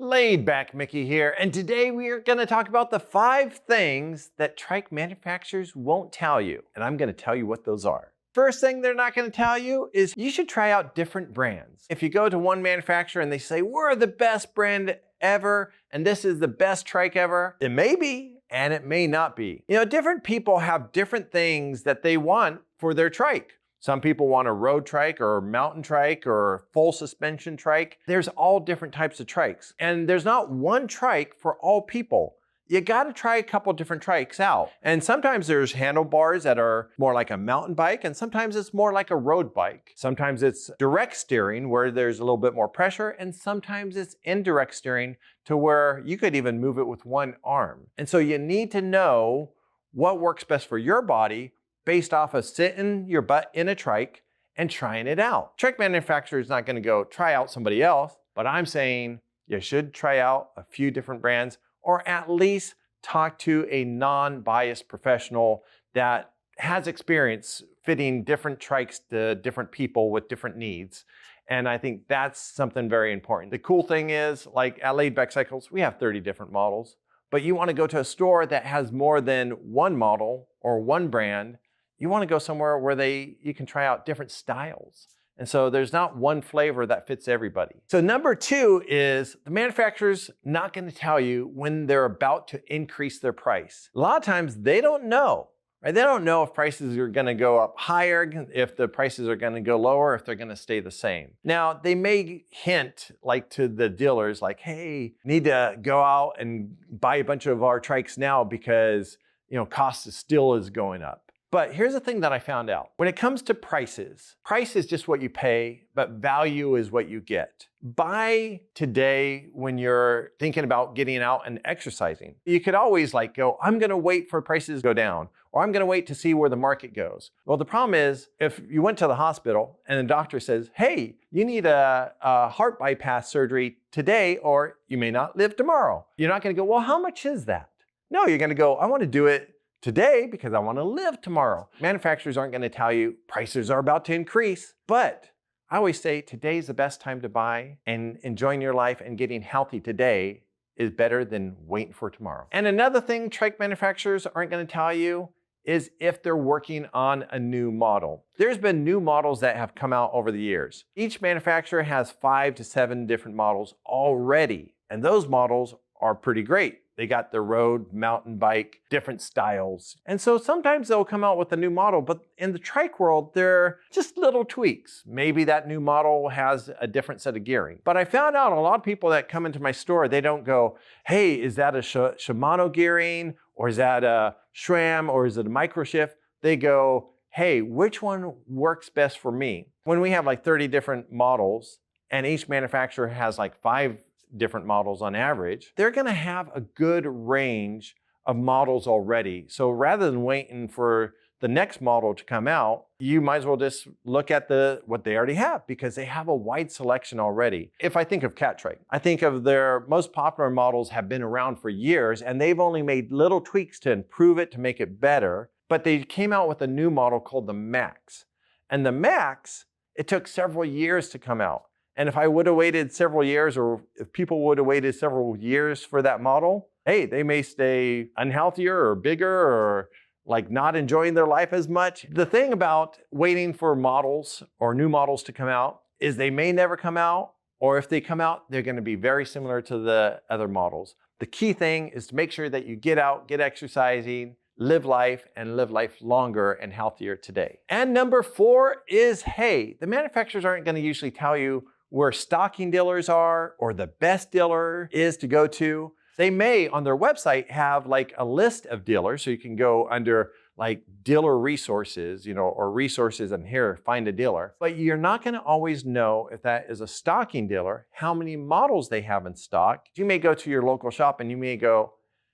Laid back Mickey here, and today we are going to talk about the 5 things that trike manufacturers won't tell you, and I'm going to tell you what those are. First thing they're not going to tell you is you should try out different brands. If you go to one manufacturer and they say, we're the best brand ever, and this is the best trike ever, it may be, and it may not be. You know, different people have different things that they want for their trike. Some people want a road trike or mountain trike or full suspension trike. There's all different types of trikes. And there's not one trike for all people. You gotta try a couple different trikes out. And sometimes there's handlebars that are more like a mountain bike, and sometimes it's more like a road bike. Sometimes it's direct steering where there's a little bit more pressure, and sometimes it's indirect steering to where you could even move it with one arm. And so you need to know what works best for your body based off of sitting your butt in a trike and trying it out. Trike manufacturer is not gonna go try out somebody else, but I'm saying you should try out a few different brands, or at least talk to a non-biased professional that has experience fitting different trikes to different people with different needs. And I think that's something very important. The cool thing is, like at Laid Back Cycles, we have 30 different models, but you wanna go to a store that has more than one model or one brand. You want to go somewhere where you can try out different styles. And so there's not one flavor that fits everybody. So number 2 is the manufacturer's not going to tell you when they're about to increase their price. A lot of times they don't know, right? They don't know if prices are going to go up higher, if the prices are going to go lower, if they're going to stay the same. Now, they may hint like to the dealers like, hey, need to go out and buy a bunch of our trikes now because, you know, cost of steel is going up. But here's the thing that I found out. When it comes to prices, price is just what you pay, but value is what you get. Buy today when you're thinking about getting out and exercising. You could always like go, I'm gonna wait for prices to go down, or I'm gonna wait to see where the market goes. Well, the problem is if you went to the hospital and the doctor says, hey, you need a heart bypass surgery today, or you may not live tomorrow. You're not gonna go, well, how much is that? No, you're gonna go, I wanna do it today because I want to live tomorrow. Manufacturers aren't going to tell you prices are about to increase, but I always say today's the best time to buy, and enjoying your life and getting healthy today is better than waiting for tomorrow. And another thing trike manufacturers aren't going to tell you is if they're working on a new model. There's been new models that have come out over the years. Each manufacturer has 5 to 7 different models already, and those models are pretty great. They got the road, mountain bike, different styles. And so sometimes they'll come out with a new model, but in the trike world, they're just little tweaks. Maybe that new model has a different set of gearing. But I found out a lot of people that come into my store, they don't go, hey, is that a Shimano gearing? Or is that a SRAM? Or is it a microshift? They go, hey, which one works best for me? When we have like 30 different models, and each manufacturer has like 5 different models on average, they're gonna have a good range of models already. So rather than waiting for the next model to come out, you might as well just look at what they already have because they have a wide selection already. If I think of Cat Trike, I think of their most popular models have been around for years and they've only made little tweaks to improve it, to make it better, but they came out with a new model called the Max. And the Max, it took several years to come out. And if I would have waited several years, or if people would have waited several years for that model, hey, they may stay unhealthier or bigger or like not enjoying their life as much. The thing about waiting for models or new models to come out is they may never come out, or if they come out, they're gonna be very similar to the other models. The key thing is to make sure that you get out, get exercising, live life, and live life longer and healthier today. And number 4 is, hey, the manufacturers aren't gonna usually tell you where stocking dealers are or the best dealer is to go to. They may on their website have like a list of dealers, so you can go under like dealer resources, you know, or resources and here, find a dealer. But you're not gonna always know if that is a stocking dealer, how many models they have in stock. You may go to your local shop and you may go,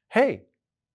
hey,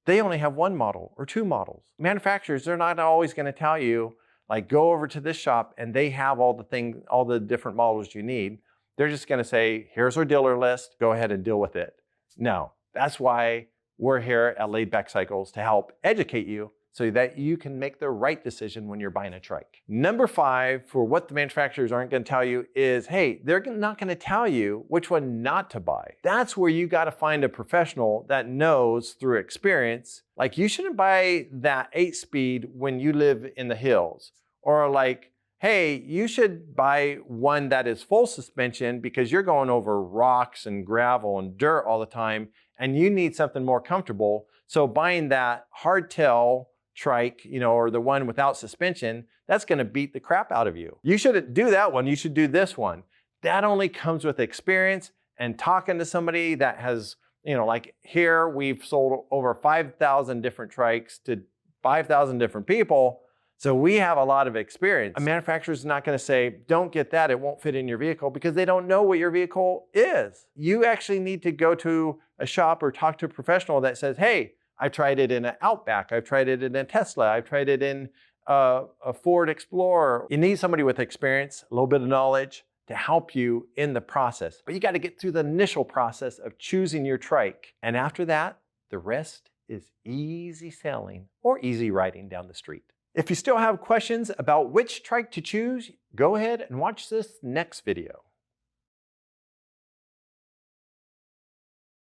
they only have 1 model or 2 models. Manufacturers, they're not always gonna tell you, like go over to this shop and they have all the different models you need. They're just gonna say, here's our dealer list, go ahead and deal with it. No, that's why we're here at Laid Back Cycles to help educate you so that you can make the right decision when you're buying a trike. Number 5, for what the manufacturers aren't going to tell you is, hey, they're not going to tell you which one not to buy. That's where you got to find a professional that knows through experience, like you shouldn't buy that 8-speed when you live in the hills, or like, hey, you should buy one that is full suspension because you're going over rocks and gravel and dirt all the time and you need something more comfortable. So buying that hardtail trike, or the one without suspension, that's going to beat the crap out of you. You shouldn't do that one. You should do this one. That only comes with experience and talking to somebody that has, like here, we've sold over 5,000 different trikes to 5,000 different people. So we have a lot of experience. A manufacturer is not going to say, don't get that, it won't fit in your vehicle, because they don't know what your vehicle is. You actually need to go to a shop or talk to a professional that says, hey, I've tried it in an Outback, I've tried it in a Tesla, I've tried it in a Ford Explorer. You need somebody with experience, a little bit of knowledge to help you in the process. But you got to get through the initial process of choosing your trike. And after that, the rest is easy sailing or easy riding down the street. If you still have questions about which trike to choose, go ahead and watch this next video.